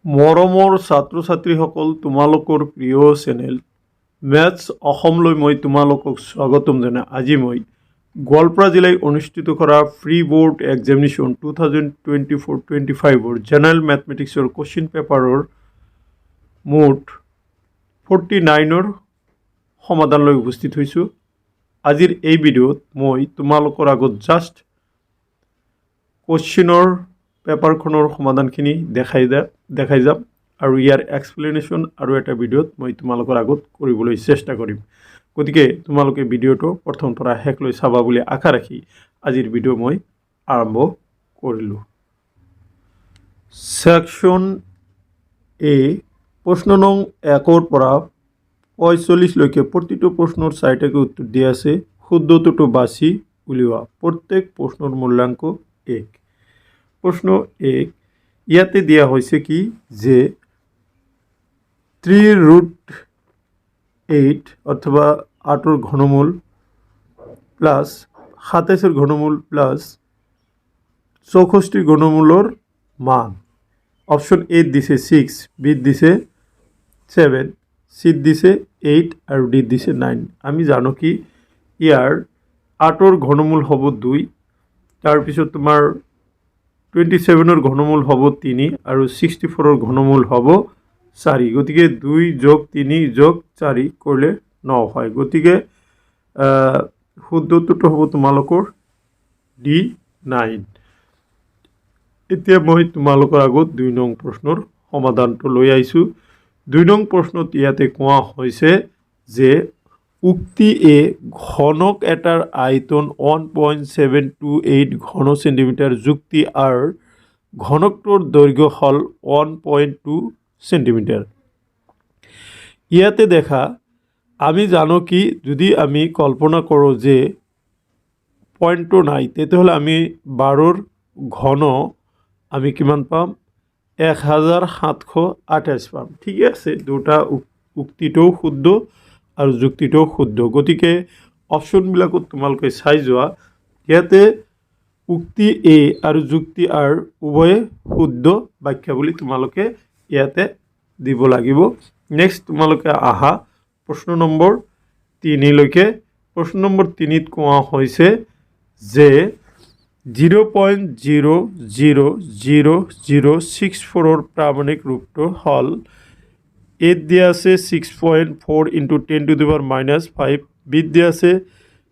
মৰমৰ ছাত্ৰ ছাত্ৰীসকল, তোমালোকৰ প্ৰিয় চেনেল মেথছ অসমলৈ মই তোমালোকক স্বাগতম জনাই আজি মই গোৱালপাৰা জিলায় অনুষ্ঠিত কৰা প্ৰি বোৰ্ড এক্সামিনেশ্যন 2024-25 জেনেৰেল মেথমেটিক্সৰ কুৱেশ্যন পেপাৰৰ মুঠ 49ৰ সমাধান লৈ উপস্থিত হৈছোঁ। আজিৰ এই ভিডিঅ'ত মই তোমালোকৰ আগত জাষ্ট কুৱেশ্যনৰ পেপাৰখনৰ সমাধানখিনি দেখাই যাম আৰু ইয়াৰ এক্সপ্লেনেশ্যন আৰু এটা ভিডিঅ'ত মই তোমালোকৰ আগত কৰিবলৈ চেষ্টা কৰিম। গতিকে তোমালোকে ভিডিঅ'টো প্ৰথমৰ পৰা শেষলৈ চাবা বুলি আশা ৰাখি আজিৰ ভিডিঅ' মই আৰম্ভ কৰিলোঁ। ছেকশ্যন এ প্ৰশ্ন নং 1 পৰা 45লৈকে প্ৰতিটো প্ৰশ্নৰ 4টাকৈ উত্তৰ দিয়া আছে। শুদ্ধটোতো বাছি উলিওৱা। প্ৰত্যেক প্ৰশ্নৰ মূল্যাংক 1। প্ৰশ্ন 1 ইয়াতে দিয়া হৈছে কি যে 3√8 অথবা 8ৰ ঘনমূল প্লাছ 27ৰ ঘনমূল প্লাছ 64 ঘনমূলৰ মান। অপশ্যন এ দিছে 6, বি দিছে 7, সি দিছে 8 আৰু ডি দিছে 9। আমি জানো কি ইয়াৰ 8ৰ ঘনমূল হ'ব 2, তাৰপিছত তোমাৰ 27ৰ ঘনমূল হ'ব 3 আৰু 64ৰ ঘনমূল হ'ব 4। গতিকে 2 + 3 + 4 কৰিলে 9 হয়। গতিকে শুদ্ধটোতো হ'ব তোমালোকৰ D9। এতিয়া মই তোমালোকৰ আগত 2 নং প্ৰশ্নৰ সমাধানটো লৈ আহিছোঁ। 2 নং প্ৰশ্নত ইয়াতে কোৱা হৈছে যে উক্তি এ ঘনক এটাৰ আয়তন 1.728 ঘন সেন্টিমিটাৰ যুক্তি আৰ ঘনকটোৰ দৈৰ্ঘ্য হল 1.2 সেন্টিমিটাৰ। ইয়াতে দেখা আমি জানো কি যদি আমি কল্পনা কৰোঁ যে পইণ্টটো নাই তেতিয়াহ'লে আমি 12ৰ ঘন আমি কিমান পাম 1728 পাম। ঠিক আছে, দুটা উক্তিটোও শুদ্ধ আৰু যুক্তিটোও শুদ্ধ। গতিকে অপশ্যনবিলাকত তোমালোকে চাই যোৱা, ইয়াতে উক্তি এ আৰু যুক্তি আৰ উভয়ে শুদ্ধ বাক্য বুলি তোমালোকে ইয়াতে দিব লাগিব। নেক্সট তোমালোকে আহা প্ৰশ্ন নম্বৰ 3লৈকে। প্ৰশ্ন নম্বৰ 3ত কোৱা হৈছে যে 0.00064ৰ প্ৰামাণিক ৰূপটো হ'ল এত দিয়া আছে 6.4 × 10⁻⁵, বিত দিয়া আছে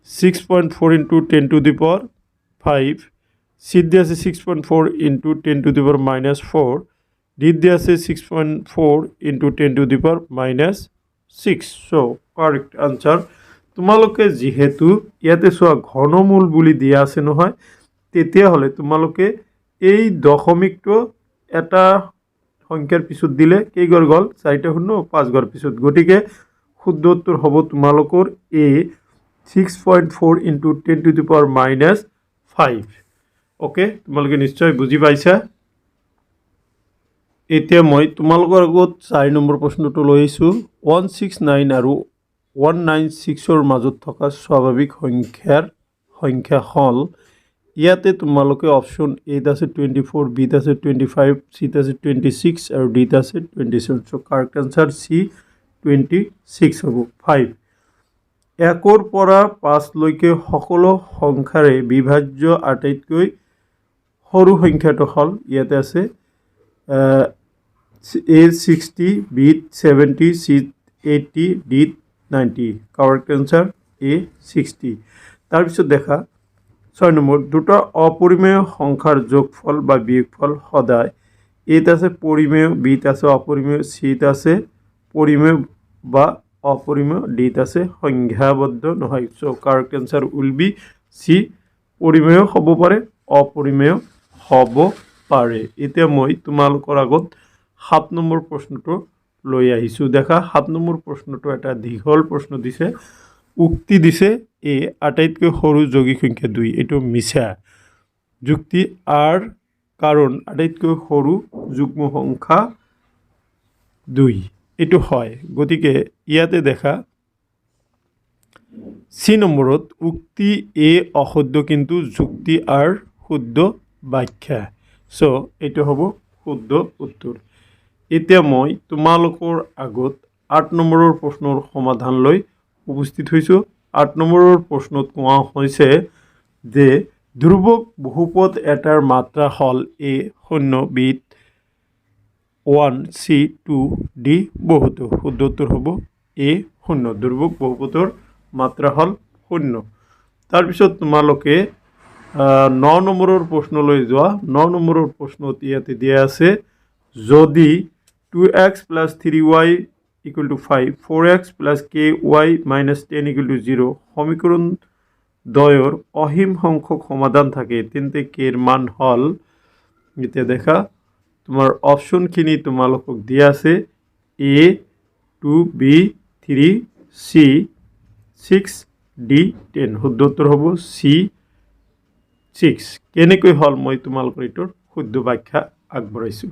6.4 × 10⁵, সিত দিয়া আছে 6.4 × 10⁻⁴, ডিত দিয়া আছে 6.4 × 10⁻⁶। So correct answer. তোমালোকে যেহেতু ইয়াতে চোৱা ঘনমূল বুলি দিয়া আছে নহয়, তেতিয়াহ'লে তোমালোকে এই দশমিকটো এটা সংখ্যাৰ পিছত দিলে কেইঘৰ গ'ল 4টা শূন্য 5 ঘৰ পিছত। গতিকে শুদ্ধ উত্তৰ হ'ব তোমালোকৰ এ 6.4 × 10⁻⁵। ওকে, তোমালোকে নিশ্চয় বুজি পাইছা। এতিয়া মই তোমালোকৰ আগত 4 নম্বৰ প্ৰশ্নটো লৈ আহিছোঁ। 169 আৰু 196ৰ মাজত থকা স্বাভাৱিক সংখ্যা হ'ল। ইয়াতে তোমালোকে অপশ্যন এত আছে 24, বিত আছে 25, সিত আছে 26 আৰু ডিত আছে 27। সো কাৰেক্ট আনসাৰ সি 26 হ'ব। 5 1ৰ পৰা 5লৈকে সকলো সংখ্যাৰে বিভাজ্য আটাইতকৈ সৰু সংখ্যাটো হ'ল ইয়াতে আছে এ 60, বিত 70, সিত 80, ডিত 90। কারেক্ট আনসার এ 60। তাৰপিছত দেখা 6 নম্বৰ দুটা অপৰিমেয় সংখ্যাৰ যোগফল বা বিয়োগফল সদায় এত আছে পরিমেয়, বিত আছে অপরিমেয়, সিত আছে পরিমেয় বা অপরিমেয়, ডিত আছে সংখ্যাবদ্ধ নহয়। So correct answer will be C, পরিমেয় হ'ব পাৰে অপৰিমেয় হ'ব পাৰে। এতিয়া মই তোমালোকৰ আগত 7 নম্বৰ প্ৰশ্নটো লৈ আহিছোঁ। দেখা 7 নম্বৰ প্ৰশ্নটো এটা দীঘল প্ৰশ্ন দিছে। উক্তি দিছে এ আটাইতকৈ সৰু যৌগিক সংখ্যা 2, এইটো মিছা। যুক্তি আৰ কাৰণ আটাইতকৈ সৰু যুগ্ম সংখ্যা 2, এইটো হয়। গতিকে ইয়াতে দেখা সি নম্বৰত উক্তি এ অশুদ্ধ কিন্তু যুক্তি আৰ শুদ্ধ ব্যাখ্যা। সো এইটো হ'ব শুদ্ধ উত্তৰ। এতিয়া মই তোমালোকৰ আগত 8 নম্বৰৰ প্ৰশ্নৰ সমাধান লৈ উপস্থিত হৈছোঁ। 8 নম্বৰৰ প্ৰশ্নত কোৱা হৈছে যে ধ্ৰুৱক বহুপদ এটাৰ মাত্ৰা হ'ল A0 B1 C2 D বহুতো। শুদ্ধ উত্তৰ হ'ব A0। ধ্ৰুৱক বহুপদৰ মাত্ৰা হ'ল 0। তাৰপিছত তোমালোকে 9 নম্বৰৰ প্ৰশ্নলৈ যোৱা। 9 নম্বৰৰ প্ৰশ্নত ইয়াতে দিয়া আছে যদি 2x plus 3y equal to 5, 4x plus ky minus 10 equal to 0 সমীকরণ দ্বয়ৰ অসীম সংখ্যক সমাধান থাকে তেন্তে কেৰ মান হ'ল, এতিয়া দেখা তোমাৰ অপশ্যনখিনি তোমালোকক দিয়া আছে A 2 B 3 C 6 D 10। শুদ্ধ উত্তৰ হ'ব C 6। কেনেকৈ হ'ল মই তোমালোকৰ এইটোৰ শুদ্ধ ব্যাখ্যা আগবঢ়াইছোঁ।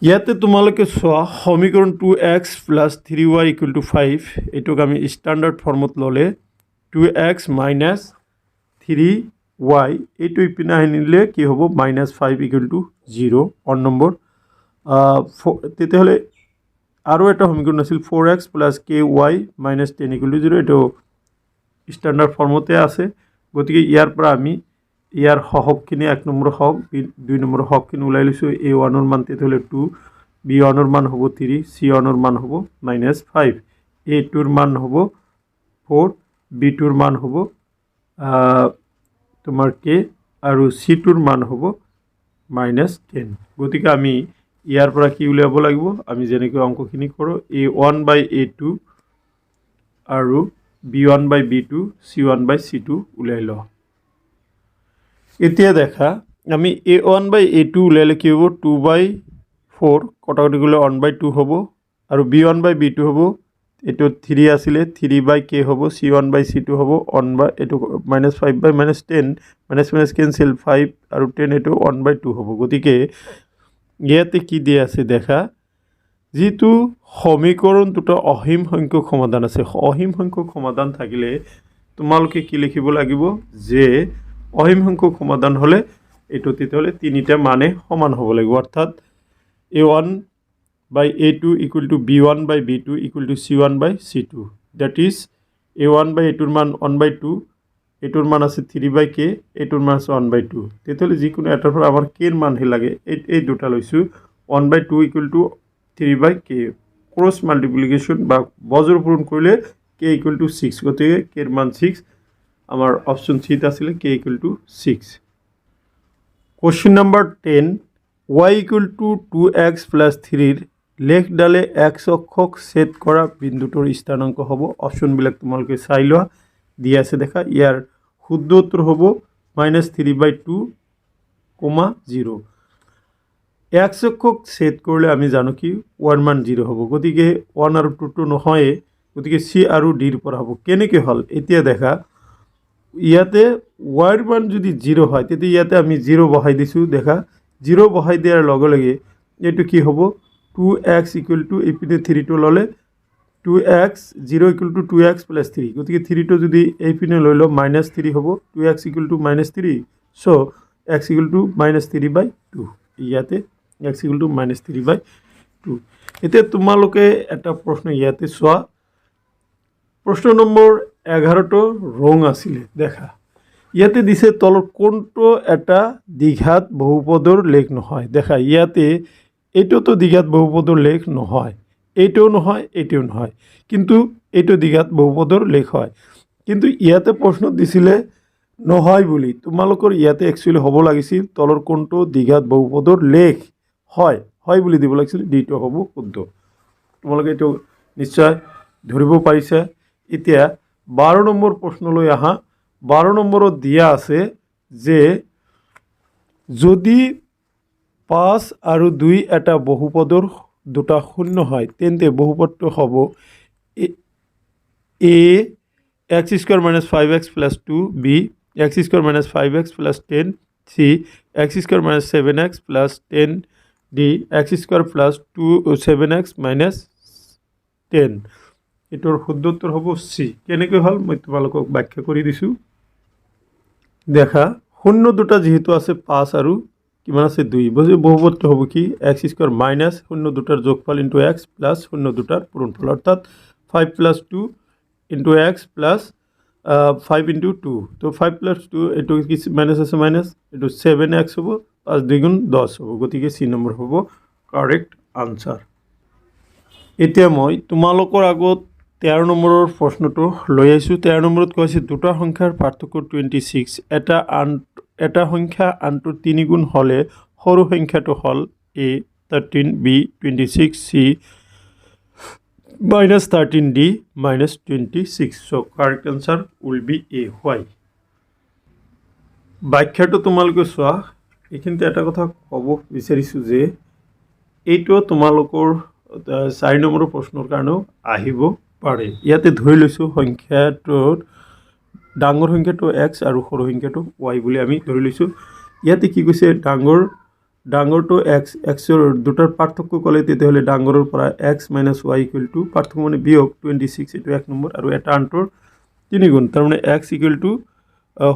ইয়াতে তোমালোকে চোৱা সমীকৰণ 2x plus 3y equal to 5 এইটোক আমি ষ্টেণ্ডাৰ্ড ফৰ্মত ল'লে 2x minus 3y এইটো ইপিনে আনিলে কি হ'ব -5 equal to 0 1 নম্বৰ। তেতিয়াহ'লে আৰু এটা সমীকৰণ আছিল 4x plus ky minus 10 equal to 0 এইটো ষ্টেণ্ডাৰ্ড ফৰ্মতে আছে। গতিকে ইয়াৰ পৰা আমি ইয়াৰ সহগখিনি 1 নম্বৰ সহগ 2 নম্বৰ সহগখিনি ওলাই লৈছোঁ। A1ৰ মান তেতিয়াহ'লে 2, B1ৰ মান হ'ব 3, C1ৰ মান হ'ব -5, A2ৰ মান হ'ব 4, B2ৰ মান হ'ব তোমাৰ K আৰু C2ৰ মান হ'ব -10। গতিকে আমি ইয়াৰ পৰা কি উলিয়াব লাগিব, আমি যেনেকৈ অংকখিনি কৰোঁ A1 by A2 আৰু B1 by B2 C1 by C2 উলিয়াই লওঁ। এতিয়া দেখা আমি A1 by A2 উলিয়ালে কি হ'ব 2/4 কটাকটি কৰিলে 1/2 হ'ব আৰু B1 by B2 হ'ব এইটো 3 আছিলে 3/K হ'ব C1 by C2 হ'ব 1 by এইটো -5 by -10 মাইনাছ কেঞ্চেল 5 আৰু 10 এইটো 1/2 হ'ব। গতিকে ইয়াতে কি দিয়া আছে দেখা যিটো সমীকৰণ দুটা অসীম সংখ্যক সমাধান আছে, অসীম সংখ্যক সমাধান থাকিলে তোমালোকে কি লিখিব লাগিব যে অসীম সংখ্যক সমাধান হ'লে এইটো তেতিয়াহ'লে তিনিটা মানে সমান হ'ব লাগিব, অৰ্থাৎ A1 by A2 equal to B1 by B2 equal to C1 by C2, that is A1 by A2ৰ মান 1/2, এইটোৰ মান আছে 3/K, এইটোৰ মান আছে 1/2। তেতিয়াহ'লে যিকোনো এটাৰ পৰা আমাৰ কেৰ মানহে লাগে, এই দুটা লৈছোঁ 1/2 equal to 3/K, cross multiplication বা বজ্ৰ পূৰণ কৰিলে K equal to 6, গতিকে কেৰ মান 6 আমাৰ অপশ্যন চিত আছিলে K equal to 6। Question number 10 y equal to 2x plus 3ৰ লেখডালে x অক্ষক ছেদ কৰা বিন্দুটোৰ স্থানাংক হ'ব। অপশ্যনবিলাক তোমালোকে চাই লোৱা, দিয়া আছে দেখা। ইয়াৰ শুদ্ধ উত্তৰ হ'ব -3/2, 0। x অক্ষক ছেদ কৰিলে আমি জানো কি y মান 0 হ'ব, গতিকে 1 আৰু 2 টো নহয়ে, গতিকে C আৰু Dৰ পৰা হ'ব। কেনেকৈ হ'ল এতিয়া দেখা ইয়াতে y ৰ মান যদি 0 হয় তেতিয়া ইয়াতে আমি 0 বহাই দিছোঁ দেখা। 0 বহাই দিয়াৰ লগে লগে এইটো কি হ'ব 2x equal to এইপিনে 3টো ল'লে 2x 0 equal to 2x plus 3, গতিকে 3টো যদি এইপিনে লৈ লওঁ -3 হ'ব 2x equal to -3, so x equal to -3/2, ইয়াতে x equal to -3/2। এতিয়া তোমালোকে এটা প্ৰশ্ন ইয়াতে চোৱা, প্ৰশ্ন নম্বৰ 11টো ৰং আছিলে দেখা। ইয়াতে দিছে তলৰ কোনটো এটা দ্বিঘাত বহুপদৰ লেখ নহয় দেখা। ইয়াতে এইটোতো দ্বিঘাত বহুপদৰ লেখ নহয়, এইটোও নহয়, এইটোও নহয়, কিন্তু এইটো দ্বিঘাত বহুপদৰ লেখ হয়। কিন্তু ইয়াতে প্ৰশ্ন দিছিলে নহয় বুলি, তোমালোকৰ ইয়াতে একচুৱেলি হ'ব লাগিছিল তলৰ কোনটো দ্বিঘাত বহুপদৰ লেখ হয় হয় বুলি দিব লাগিছিল, ডিটো হ'ব শুদ্ধ। তোমালোকে এইটো নিশ্চয় ধৰিব পাৰিছা। এতিয়া 12 নম্বৰ প্ৰশ্নলৈ আহা। 12 নম্বৰত দিয়া আছে যে যদি 5 আৰু 2 এটা বহুপদৰ দুটা শূন্য হয় তেন্তে বহুপদটো হ'ব A x² - 5x + 2, B x² - 5x + 10, C x² - 7x + 10, D x² + 7x - 10। এইটোৰ শুদ্ধ উত্তৰ হ'ব C। কেনেকৈ হ'ল মই তোমালোকক ব্যাখ্যা কৰি দিছোঁ দেখা। শূন্য দুটা যিহেতু আছে 5 আৰু কিমান আছে 2 বুঝি বহুপদটো হ'ব কি x স্কয়ার মাইনাস শূন্য দুটার যোগফল ইনটু x প্লাস শূন্য দুটার পূরণফল অর্থাৎ 5 plus 2 into x plus 5 into 2 তো 5 প্লাস 2 এটু কি মাইনাস আছে মাইনাস এটু 7x হ'ব 5 দ্বিগুণ 10 হ'ব গতিকে সি নম্বৰ হ'ব কাৰেক্ট আনসাৰ এতিয়া মই তোমালোকৰ আগত 13 নম্বৰৰ প্ৰশ্নটো লৈ আহিছোঁ 13 নম্বৰত কৈছে দুটা সংখ্যাৰ পাৰ্থক্য 26 এটা সংখ্যা আনটো 3 গুণ হলে সৰু সংখ্যাটো হল a 13 b 26 c minus 13d minus 26 so correct answer will be a why ব্যাখ্যাটো তোমালোকে চোৱা এইখিনিতে এটা কথা ক'ব বিচাৰিছোঁ যে এইটো তোমালোকৰ 4 নম্বৰৰ প্ৰশ্নৰ কাৰণেও আহিব পাৰে ইয়াতে ধৰি লৈছোঁ সংখ্যাটোৰ ডাঙৰ সংখ্যাটো x আৰু সৰু সংখ্যাটো y বুলি আমি ধৰি লৈছোঁ ইয়াতে কি কৈছে ডাঙৰটো x ৰ দুটাৰ পাৰ্থক্য ক'লে তেতিয়াহ'লে ডাঙৰৰ পৰা x - y = পাৰ্থক্য মানে বিয়োগ 26 এটো এক নম্বৰ আৰু এটা আনটোৰ 3 গুণ তাৰ মানে x =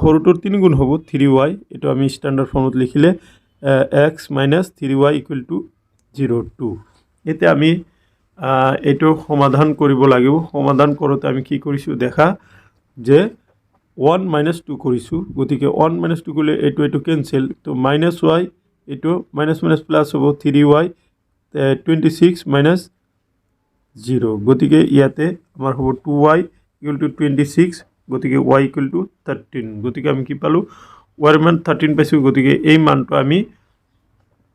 সৰুটোৰ 3 গুণ হ'ব 3y এটো আমি স্ট্যান্ডাৰ্ড ফৰ্মত লিখিলে x - 3y = 0 এতিয়া আমি এটো সমাধান কৰিব লাগিব সমাধান কৰোতে আমি কি কৰিছো দেখা যে 1 - 2 কৰিছো গতিকে 1 - 2 কৰিলে এটো ক্যান্সেল তো -y এটো মাইনাস প্লাস হ'ব 3y 26 - 0 গতিকে ইয়াতে আমাৰ হ'ব 2y = 26 গতিকে y = 13 গতিকে আমি কি পালো y ৰ মান 13 পাইছো গতিকে এই মানটো আমি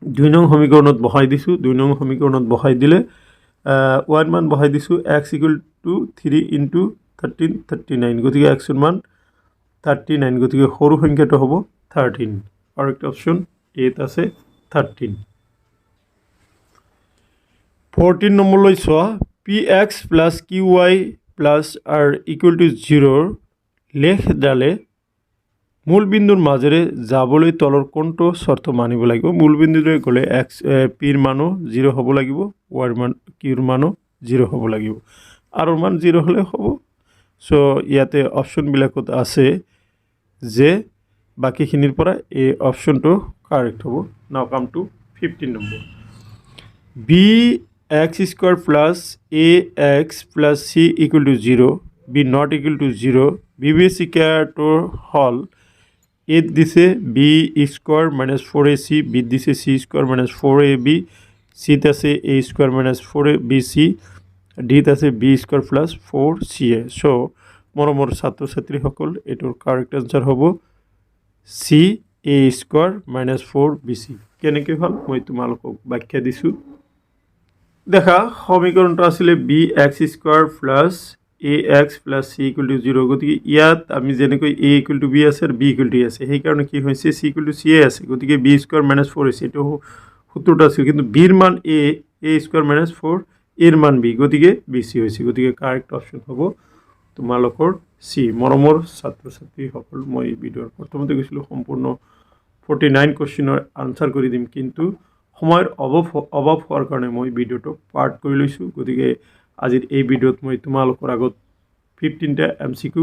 2 নং সমীকৰণত বহাই দিছো 2 নং সমীকৰণত বহাই দিলে y ৰ মান বহাই দিছো x = 3 * 13 39 গতিকে x ৰ মান 39 গতিকে সৰু সংখ্যাটো হ'ব 13 কাৰেক্ট অপশন এ আছে 13 14 নম্বৰ লৈ চোৱা px + qy + r = 0 লেখ ডালে মূল বিন্দুৰ মাজেৰে যাবলৈ তলৰ কোনটো শৰ্ত মানিব লাগিব মূল বিন্দুৰে গলে x p ৰ মানো 0 হ'ব লাগিব y ৰ মান q ৰ মানো 0 হ'ব লাগিব r ৰ মান 0 হলে হ'ব সো ইয়াতে অপশন বিলাকত আছে যে বাকিখিনিৰ পৰা এই অপশনটো কাৰেক্ট হ'ব নাও come to 15 number bx² + ax + c = 0 b not equal to 0 বিবেচিকাটো হল a দিছে b² - 4ac b দিছে c² - 4ab c আছে a² - 4bc d আছে b² + 4ca সো মৰমৰ ছাত্ৰ ছাত্ৰীসকল এটোৰ কারেক্ট আনসার হ'ব c a² - 4bc কেনেকৈ হল মই তোমালোকক ব্যাখ্যা দিছো দেখা সমীকৰণটো আছিল bx² + ax + c = 0 গতিকে ইয়াত আমি যেনেকৈ a = b আছে আৰু b = a আছে সেই কাৰণে কি হৈছে c = c আছে গতিকে b² - 4ac এটো সূত্ৰটো আছে কিন্তু b ৰ মান a a² - 4 a ৰ মান b গতিকে bc হৈছে গতিকে কাৰেক্ট অপশন হ'ব তোমালোকৰ c মৰমৰ ছাত্ৰ ছাত্ৰীসকল মই ভিডিঅ'ৰ প্ৰথমতে কৈছিলো সম্পূৰ্ণ 49 কোশ্চেনৰ আনসাৰ কৰি দিম কিন্তু সময়ৰ অভাৱ হোৱাৰ কাৰণে মই ভিডিঅ'টো পাৰ্ট কৰি লৈছো গতিকে আজিৰ এই ভিডিঅ'ত মই তোমালোকৰ আগত 15টা MCQ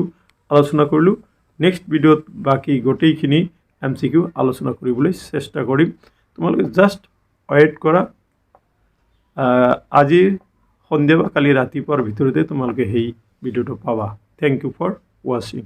আলোচনা কৰিলো নেক্সট ভিডিঅ'ত বাকি গোটেইখিনি MCQ আলোচনা কৰিবলৈ চেষ্টা কৰিম তোমালোকে জাস্ট ওয়েট কৰা আজি সন্ধিয়া বা কালি ৰাতিপুৱাৰ ভিতৰতে তোমালোকে এই ভিডিঅ'টো পাবা থ্যাংক ইউ ফৰ ওয়াচিং